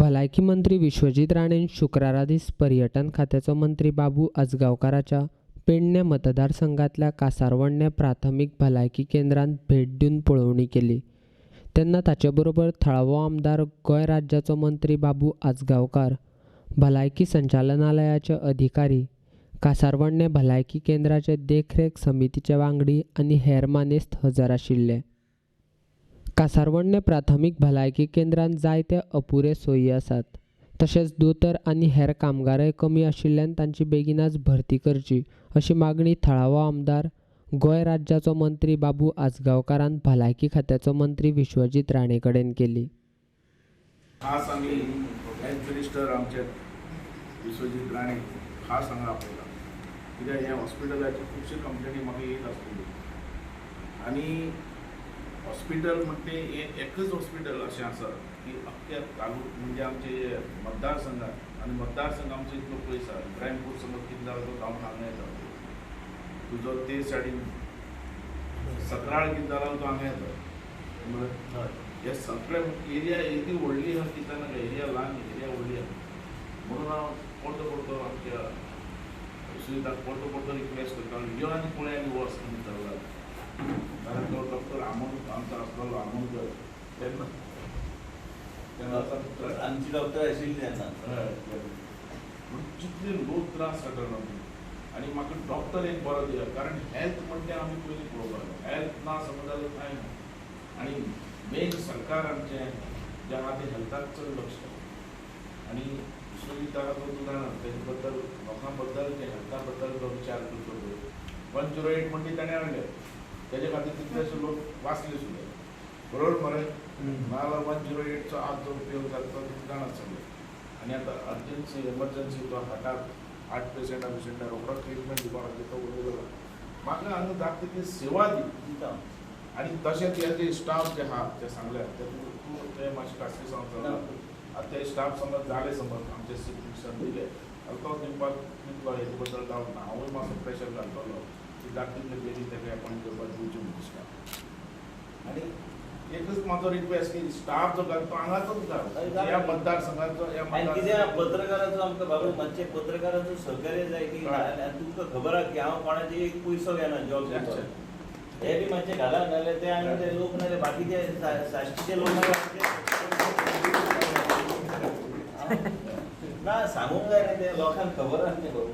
भलायकी मंत्री विश्वजीत राणेन शुक्रारा दीस पर्यटन खात्याचो मंत्री बाबू आजगावकाराच्या पेडणे मतदारसंघातल्या कासारवडणे प्राथमीक भलायकी केंद्रांत भेट दिवन पळोवणी केली तेन्ना ताचे बरोबर थळावो आमदार गोंय राज्याचो मंत्री बाबू आजगावकार, भलायकी संचालनालयाचे अधिकारी, कासारवडणे भलायकी केंद्राचे देखरेख समितीचे वांगडी आनी हेर मानेस्त हजर आशिल्ले. कासारवडणे प्राथमीक भलायकी केंद्रांत जायते अपुरे सोयी आसात. तशेंच दोतर आनी हेर कामगारय कमी आशिल्ल्यान तांची बेगीनाच भरती करची अशी मागणी थळावो आमदार गोंय राज्याचो मंत्री बाबू आजगावकारान भलायकी खात्याचो मंत्री विश्वजीत राणे कडेन केली. खास आम्ही हेल्थ मिनिस्टर आमचे विश्वजीत राणे खास हांगा आपयला, कित्याक ह्या हॉस्पिटलाची खुबशी कंप्लेनी म्हाका येत आसली आनी हॉस्पिटल म्हणटे हें एकच हॉस्पिटल अशें आसा की अख्ख्या तालुक म्हणजे आमचे मतदारसंघात आनी मतदारसंघ आमचो इतलो पयस आसा. इब्राहिमपूर समज कितें जालो तो हांव हांगा येता, तुजो ते सायडीन सकराळ कितें जालो तो हांगा येता. हे सगळे एरिया येदी व्हडली आसा कित्याक नाका, एरिया ल्हान एरिया व्हडली आसा म्हणून हांव परतो परतो आमच्या सुविधाक परतो रिक्वेस्ट करता यो आनी पळय आनी वच आनी चल्ला. कारण तो डॉक्टर आमोणकर आमचो आसलो आमोणकर तेन्ना आमची डॉक्टर आशिल्ली तेन्ना जितले लोक त्रास जाता आनी म्हाका डॉक्टर एक बरो दिया. कारण हेल्थ म्हणटे आमी पयलीं पळोवपाक जाय, हेल्थ ना समज जाल्यार कांय ना. आनी मेन सरकार आमचें जें आहा तें हेल्थाक चड लक्ष दिता आनी सुविधा तो तूं जाणा तेजे बद्दल लोकां बद्दल ते हेल्था बद्दल तो विचार करचो पडटा. 108 म्हणटी ताणें हाडलें, तेजे खातीर कितलेशे लोक वाचले सुद्दां, बरोबर मरे. नाजाल्यार 108चो आज जो उपयोग जाता तो तुमी जाणात सगळे. आनी आतां अर्जन्सी एमर्जन्सी तो हार्टाक 8 पेशंटाक रोखडो ट्रिटमेंट दिवपा खातीर तो उडो जाला. म्हाका हांगा जाता तितली सेवा दिता आनी तशेंच हे जे स्टाफ जे आहा ते सांगल्यार ते तूं ते मातशें खासगी संस्था आतां ते स्टाफ समज जाले समज आमचे शिक्षण दिले जाल्यार तो दिवपाक कितलो हेजे बद्दल डावट ना. हांवूय मातसो प्रेशर घालतलो की जाता तितले बेगीन ताका अपॉयंट करपाक दिवचे म्हणून स्टाफ. आनी एकच म्हाजो रिक्वेस्ट की स्टाफ जो घाल तो हांगाचोच घाल, ह्या मतदारसंघाचो ह्या पत्रकाराचो आमकां बाबा मातशें पत्रकाराचो सहकार्य जाय की तुमकां खबर आहा की हांव कोणाचे एक पयसो घेना जॉब दिवपाक. हे बी मातशें घाला नाल्यार ते आनी ते लोक नाल्यार बाकीचे साश्टीचे लोक ना सांगूंक जाय न्ही, ते लोकांक खबर आहा तें बाबू.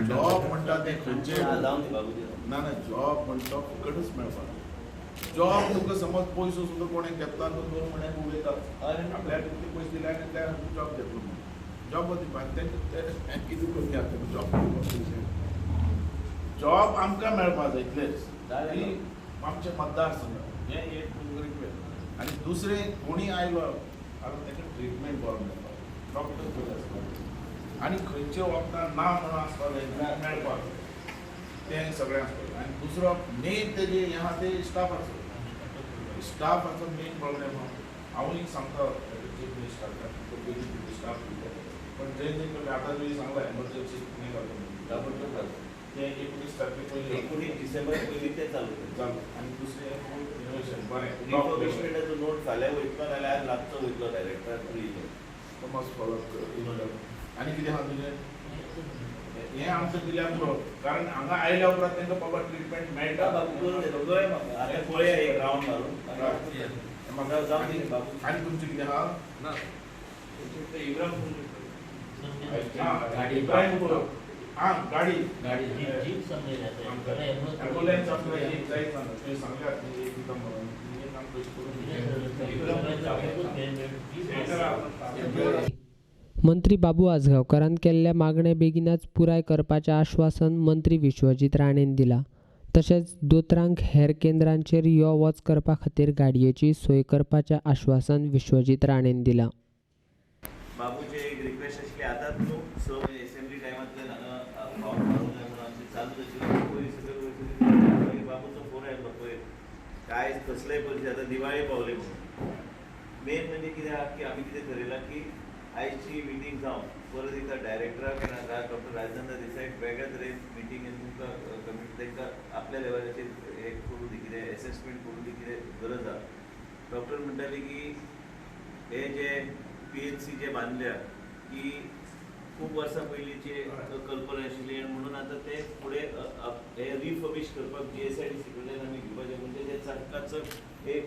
जॉब म्हणटा ते खंयचे जावन दी बाबूजी ना ना जॉब म्हणटा फुकटच मेळपाक. जॉब तुका समज पयसो सुद्दां कोणें घेतला तो 2 म्हयन्याक उलयता आपल्याक कितले पयशे दिले आनी त्या जॉब घेतलो म्हणून जॉब दिवपाक ते कितें करता जॉब. जॉब आमकां मेळपाक जाय इतलेंच की आमचे मतदारसंघ हें एक रिक्वेस्ट. आनी दुसरें कोणी आयलो जाल्यार ताका ट्रिटमेंट बरो मेळपाक, डॉक्टर खंय आसपाक आनी खंयचे वखदां ना म्हणून आसपाक जाय मेळपाक तें सगळें आसपाक. आनी दुसरो मेन तेजे हें आहा ते स्टाफाचो. स्टाफाचो मेन प्रॉब्लेम आहा. हांवूय सांगता चीफ मिनिस्टराक बेगीन स्टाफ दिता, पण जे आतां तुवें सांगला एमर्जन्सी कितें घालता ते 19 तारखे पयलीं 19 डिसेंबर पयलीं ते चालू जालें. आनी दुसरें इनोव्हेशन बरें रिफर्बिशमेंटाचो नोट फाल्यां वयतलो नाल्यार आज रातचो वयतलो डायरेक्टराक फ्री समज फॉलो कर. आनी कितें आहा तुजें हें आमकां दिल्यार पुरो, कारण हांगा आयल्या उपरांत तांकां बाबा ट्रिटमेंट मेळटा. आतां पळया एक रावंड मारून म्हाका जावन दी बाबू. आनी तुमचें कितें आहा ना इब्राहिमपूर गाडी जीप एम्बुलन्स आपल्याक एक जायत ना तुवें सांगल्यार एक दिता म्हणून एक आमकां पयशे करून. मंत्री बाबू आजगावकारान केल्ल्या मागणे बेगीनाच पुराय करपाचें आश्वासन मंत्री विश्वजीत राणेन दिलां. तशेंच दोतरांक हेर केंद्रांचेर यो वच करपा खातीर गाडयेची सोय करपाचें आश्वासन विश्वजीत राणेन दिलां. बाबूचे एक रिक्वेस्ट आशिल्ली आतांच न्हू सो एसेंब्ली टायमांतल्यान हांगा फावट मारूंक जाय म्हणून आमचें चालूच आशिल्लें. पयलीं सगळें बाबूचो फोन आयलो पळय कांय कसलेय परिस्थिती आतां दिवाळी पावली म्हणून. मेन म्हणजे कितें आहा की आमी कितें थारयलां की आयची मिटींग जावन परत एकदा डायरेक्टराक डॉक्टर राजेंद्र देसाय वेगळ्या तरेन मिटींगेन तुमकां कमिटी तांकां आपल्या लेवलाचेर हें करूं दी, कितें एसेसमेंट करूं दी कितें गरज आहा. डॉक्टर म्हणटाली की हे जे PNC जे बांधल्या की खूप वर्सां पयलींचे कल्पना आशिल्ली आनी म्हणून आतां ते फुडें हे रिफर्बिश करपाक GSIDC कडल्यान आमी घेवपाचें म्हणजे ते चकाचक एक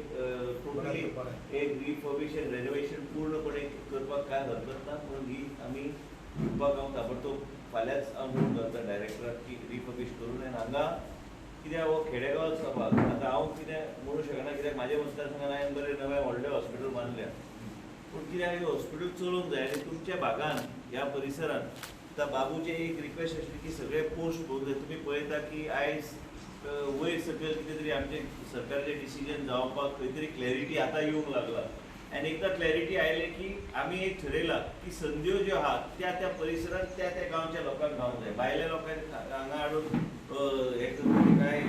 टोटली एक रिफर्बिश एंड रेनोवेशन पूर्णपणे करपाक काय हरकत ना म्हणून ही आमी घेवपाक हांव ताबडतोब फाल्यांच हांव म्हणून घालता डायरेक्टराक की रिफर्बिश करून आनी हांगा कित्याक हो खेडेगांव सभाग आतां हांव कितें म्हणूं शकना कित्याक म्हाज्या मतदारसंघान हांवें बरें नवें व्हडलें हॉस्पिटल बांदल्या पूण कित्याक हॉस्पिटल चलोवंक जाय आनी तुमच्या भागान ह्या परिसरान आतां बाबूचे एक रिक्वेस्ट आशिल्ली की सगळे पोस्ट पळोवंक जाय तुमी पळयता की आयज वयर सकयल कितें तरी आमचे सरकारचे डिसिजन जावपाक खंय तरी क्लॅरिटी आतां येवंक लागला आनी एकदां क्लॅरिटी आयले की आमी एक ठरयलां की संद्यो ज्यो आहात त्या त्या परिसरांत त्या त्या गांवच्या लोकांक गावंक जाय भायल्या लोकांक हांगा हाडून हे करपाक काय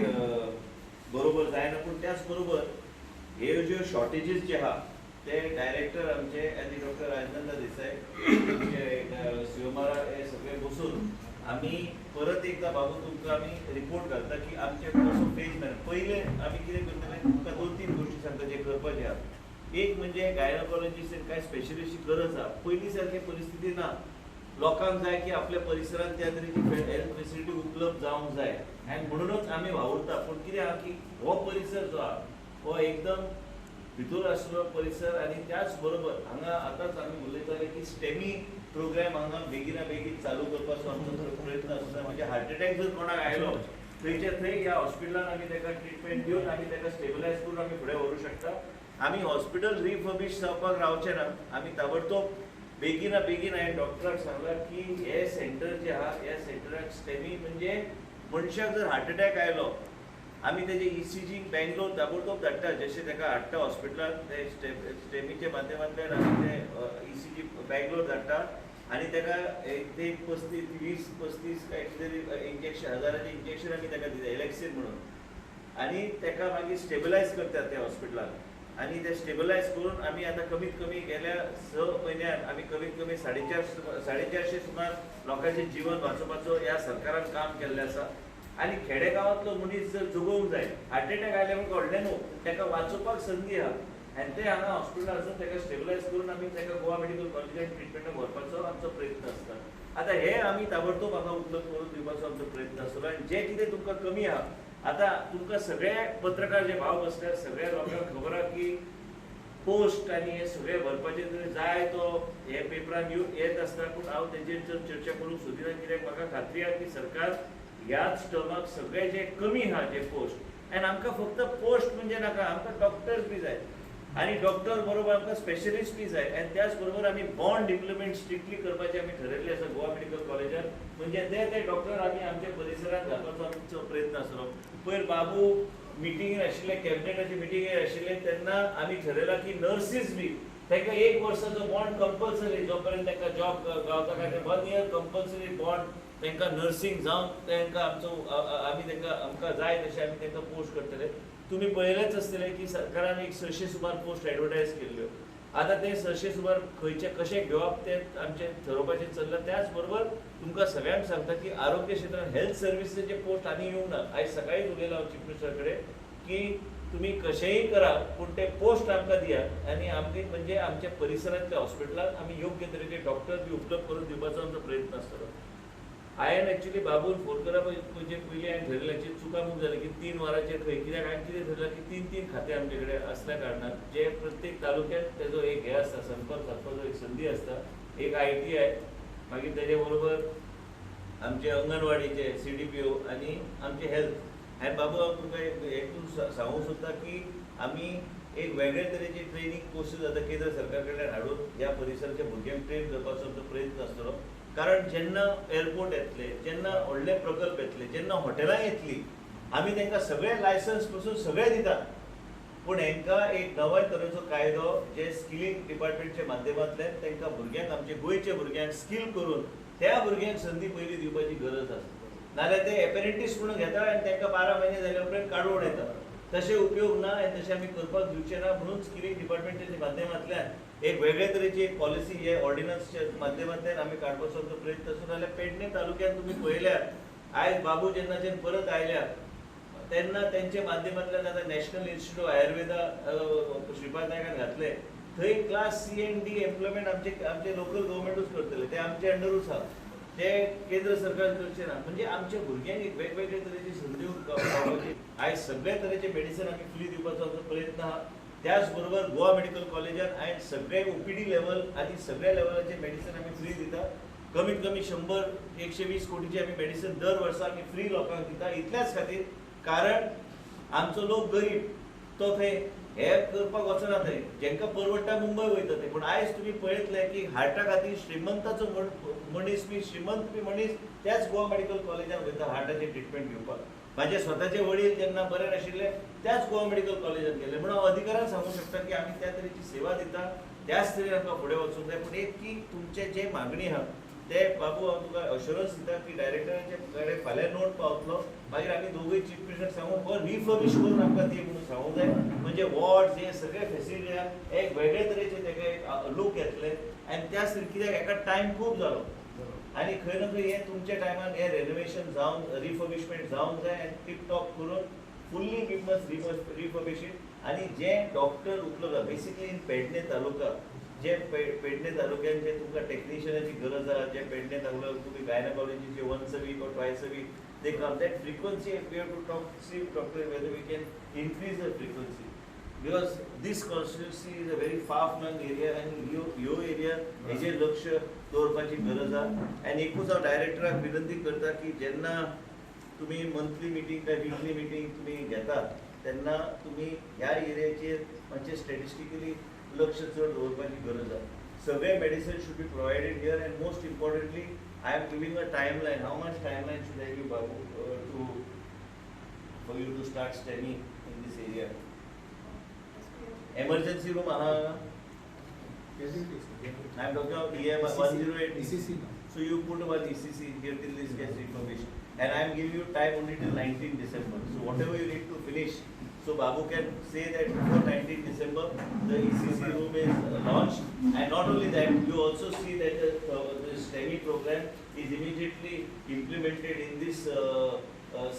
बरोबर जायना पूण त्याच बरोबर ह्यो ज्यो शॉर्टेजीस जे आहा ते डायरेक्टर आमचे आनी डॉक्टर राजनंद देसाय शिवमारा हे सगळे बसून आमी परत एकदा बाबू तुमकां आमी रिपोर्ट घालता की आमचे कसो फेज मेळ्ळा पयले आमी कितें करतले तुमकां 2-3 गोश्टी सांगता जे करपाचे आहा एक म्हणजे गायनोकॉलॉजिस्ट काय स्पेशलिस्टची गरज आहा पयलीं सारकी परिस्थिती ना लोकांक जाय की आपल्या परिसरात त्या तरेची हेल्थ फेसिलिटी उपलब्ध जावंक जाय आनी म्हणूनच आमी वावुरता पूण कितें आहा की हो परिसर जो आहा हो एकदम भितर आसलो परिसर आनी त्याच बरोबर हांगा आतांच आमी उलयताले की स्टेमी प्रोग्राम हांगा बेगिना बेगीन चालू करपाचो आमचो प्रयत्न आसता म्हणजे हार्ट अटॅक जर कोणाक आयलो थंयच्या थंय ह्या हॉस्पिटलान आमी ताका ट्रिटमेंट दिवन आमी ताका स्टेबलायज करून आमी फुडें व्हरूंक शकता आमी हॉस्पिटल रिफर्बिश जावपाक रावचे ना आमी ताबडतोब बेगिना बेगीन हांवें डॉक्टराक सांगलां की हे सेंटर जे आहा ह्या सेंटराक स्टेमी म्हणजे मनशाक जर हार्ट अटॅक आयलो आमी तेजे ECG बेंगलोर ताबडतोब धाडटा जशें ताका हाडटा हॉस्पिटलान ते स्टेमीच्या माध्यमांतल्यान आमी ते ECG बेंगलोर धाडटा आनी ताका एक 20-35 काय तरी इंजेक्शन 1000 इंजेक्शन आमी ताका दिता एलेक्सीन म्हणून आनी ताका मागीर स्टेबलायज करतात त्या हॉस्पिटलान आनी ते स्टेबलायज करून आमी आतां कमीत कमी गेल्या 6 म्हयन्यान आमी कमीत कमी 450 सुमार लोकांचें जीवन वाचोवपाचो ह्या सरकारान काम केल्लें आसा आनी खेडेगांवांतलो मनीस जर जगोवंक जाय हार्ट अटॅक आयले म्हणून व्हडलें न्हू ताका वाचोवपाक संदी आहा आनी ते हांगा हॉस्पिटलान आसून ताका स्टेबलायज करून आमी ताका गोवा मेडिकल कॉलेजांत ट्रिटमेंटाक व्हरपाचो आमचो प्रयत्न आसता आतां हे आमी ताबडतोब हांगा उपलब्ध करून दिवपाचो आमचो प्रयत्न आसतलो आनी जे कितें तुमकां कमी आहा आतां तुमकां सगळे पत्रकार जे भाव बसल्यात सगळ्या लोकांक खबर आहा की पोस्ट आनी हे सगळे भरपाचे जर जाय तो हे पेपरान येत आसता पूण हांव तेजेर चड चर्चा करूंक सोदिना कित्याक म्हाका खात्री आहा की सरकार ह्याच टर्माक सगळे जे कमी आहा जे पोस्ट आनी आमकां फक्त पोस्ट म्हणजे नाका आमकां डॉक्टर्स बी जाय आनी डॉक्टर बरोबर आमकां स्पेशलिस्ट बी जाय आनी त्याच बरोबर आमी बॉन्ड इम्प्लिमेंट स्ट्रिक्टली करपाचें आमी ठरयल्लें आसा गोवा मेडिकल कॉलेजान म्हणजे ते डॉक्टर आमी आमच्या परिसरांत घालपाचो आमचो प्रयत्न आसलो पयर बाबू मिटिंगेर आशिल्ले कॅबिनेटाचे मिटिंगेर आशिल्ले तेन्ना आमी ठरयलां की नर्सीस बी ताका 1 वर्साचो बॉन्ड कंपल्सरी जो पर्यंत ताका जॉब गावता काय 1 इयर कंपल्सरी बॉन्ड तांकां नर्सींग जावन तांकां आमचो आमी तांकां आमकां जाय तशें आमी तांकां पोस्ट करतले तुमी पळयलेंच आसतलें की सरकारान एक 600 सुमार पोस्ट एडवर्टायज केल्ल्यो आतां ते 600 सुमार खंयचे कशें घेवप ते आमचें ठरोवपाचें चल्लां त्याच बरोबर तुमकां सगळ्यांक सांगता की आरोग्य क्षेत्रांत हेल्थ सर्विसेसचे पोस्ट आनी येवंक ना आयज सकाळीच उलयलां हांव चीफ मिनिस्टरा कडेन की तुमी कशेंय करा पूण ते पोस्ट आमकां दियात आनी आमगे म्हणजे आमच्या परिसरांतल्या हॉस्पिटलांत आमी योग्य तरेचे डॉक्टर बी उपलब्ध करून दिवपाचो आमचो प्रयत्न आसतलो हांवें एक्चुअली बाबून फोन करप म्हणजे पयलीं हांवें ठरयलां चुकामूक जालें की 3 वरांचेर खंय कित्याक हांवें कितें ठरयलां की 3 खाते आमचे कडेन आसल्या कारणान जे प्रत्येक तालुक्यात तेजो एक हे आसता संपर्क सादपाचो एक संदी आसता एक ITI मागीर तेजे बरोबर आमचे अंगणवाडीचे CDPO आनी आमचे हेल्थ हांवें बाबू हांव तुमकां हेतून सांगूंक सोदता की आमी एक वेगळे तरेचे ट्रेनींग कोर्सीस आतां केंद्र सरकार कडल्यान हाडून ह्या परिसराच्या भुरग्यांक ट्रेन करपाचो आमचो प्रयत्न आसतलो कारण जेन्ना एअरपोर्ट येतले जेन्ना व्हडले प्रकल्प येतले जेन्ना हॉटेलां येतली आमी तांकां सगळे लायसन्स पासून सगळे दितात पूण हांकां एक नव्या तरेचो कायदो जे स्किलिंग डिपार्टमेंटच्या माध्यमांतल्यान तांकां भुरग्यांक आमच्या गोंयच्या भुरग्यांक स्कील करून त्या भुरग्यांक संदी पयली दिवपाची गरज आसा नाल्यार ते एपेरेंटीस म्हणून घेता आनी तांकां 12 म्हयने जाल्या उपरांत काडून येता तशें उपयोग ना आनी तशें आमी करपाक दिवचे ना म्हणून स्किलिंग डिपार्टमेंटाच्या माध्यमांतल्यान एक वेगळे तरेची एक पॉलिसी हे ऑर्डिनन्सच्या माध्यमांतल्यान आमी काडपाचो आमचो प्रयत्न आसूं नाल्यार पेडणे तालुक्यात तुमी पळयल्यार आयज बाबू जेन्नाच्यान परत आयल्या तेन्ना तेंच्या माध्यमांतल्यान आतां national institute of Ayurveda Shripad नायकान घातले थंय class C and D employment आमचे लोकल गव्हर्मेंटूच करतले, ते आमचे अंडरूच आहा, ते केंद्र सरकार करचे ना. म्हणजे आमच्या भुरग्यांक एक वेगवेगळे तरेची संधी पावोवपाची. आयज सगळे तरेचे मेडिसीन आमी फ्री दिवपाचो आमचो प्रयत्न आहा. त्याच बरोबर गोवा मेडिकल कॉलेजान आयज सगळे ओपीडी लेवल आनी सगळ्या लेवलाचे मेडिसीन आमी फ्री दिता. कमीत कमी 100-120 कोटीची आमी मेडिसीन दर वर्सा आमी फ्री लोकांक दिता. इतल्याच खातीर कारण आमचो लोक गरीब तो थंय हे करपाक वचना थंय, जेंकां परवडटा मुंबय वयता ते. पूण आयज तुमी पळयतले की हार्टा खातीर श्रीमंताचो मनीस बी श्रीमंत बी मनीस त्याच गोवा मेडिकल कॉलेजान वयता हार्टाची ट्रिटमेंट घेवपाक. म्हाजे स्वताचे वडील जेन्ना बरे नाशिल्ले त्याच गोवा मेडिकल कॉलेजान गेले. म्हणून हांव अधिकारान सांगूंक शकता की आमी त्या तरेची सेवा दिता, त्याच तरेन आमकां फुडें वचूंक जाय. पूण एक की तुमचे जे मागणी आहा ते बाबू हांव तुका अश्युरन्स दिता की डायरेक्टराचे कडेन फाल्यां नोट पावतलो. मागीर आमी दोगूय चीफ मिनिस्टर सांगून हो रिफर्बिश करून आमकां दी म्हणून सांगूंक जाय. म्हणजे वॉर्ड्स हे सगळे फेसिलिटी आहा एक वेगळे तरेचे तेका एक लूक येतले. आनी त्याच कित्याक हेका टायम खूब जालो आनी खंय ना खंय हे तुमच्या टायमान हे रेनोवेशन जावन रिफर्बिशमेंट जावंक जाय आनी टीप टॉप करून fully we must refurbish it. आनी जे डॉक्टर उपलब्ध आहा बेसिकली इन पेडणे तालुका, जे पेडणे तालुक्यान जे तुमकां टेक्निशियनाची गरज आहा, जे पेडणे तालुक्याक तुमी गायनोकॉलॉजीचे once a week or twice a week they come. That frequency, if we have to talk, see doctor whether we can increase the frequency, because this constituency is a very far-flung area and yo area हेजे लक्ष दवरपाची गरज आहा. आनी एकूच हांव डायरेक्टराक विनंती करता की जेन्ना तुमी मंथली मिटींग काय वीकली मिटींग तुमी घेता तेन्ना तुमी ह्या एरियाचेर मातशें स्टॅटिस्टिकली लक्ष चड दवरपाची गरज आहा. सगळे medicine should be provided here and most importantly I am giving a timeline. How much timeline should I give, Babu, for you to start STEMI in this area? Emergency room, I am talking about EM 108. ECC. So you put one ECC here till this gets information. And I am giving you time only till 19 December. So whatever you need to finish, so Babu can say that before 19 December, the ECC room is launched. And not only that, you also see that the STEMI program is immediately implemented in this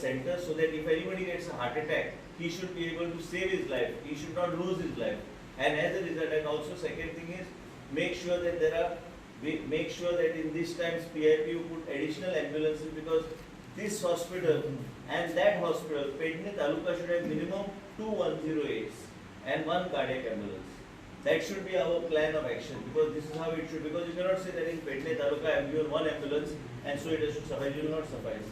center so that if anybody gets a heart attack, he should be able to save his life. He should not lose his life. And as a result, and also second thing is, make sure that in this times PIP you put additional ambulances, because this hospital and that hospital, Pedne Taluka, should have minimum 2 108s and 1 cardiac ambulance. That should be our plan of action, because this is how it should. Because you cannot say that in Pedne Taluka I am given 1 ambulance and so it has to suffice. It will not suffice.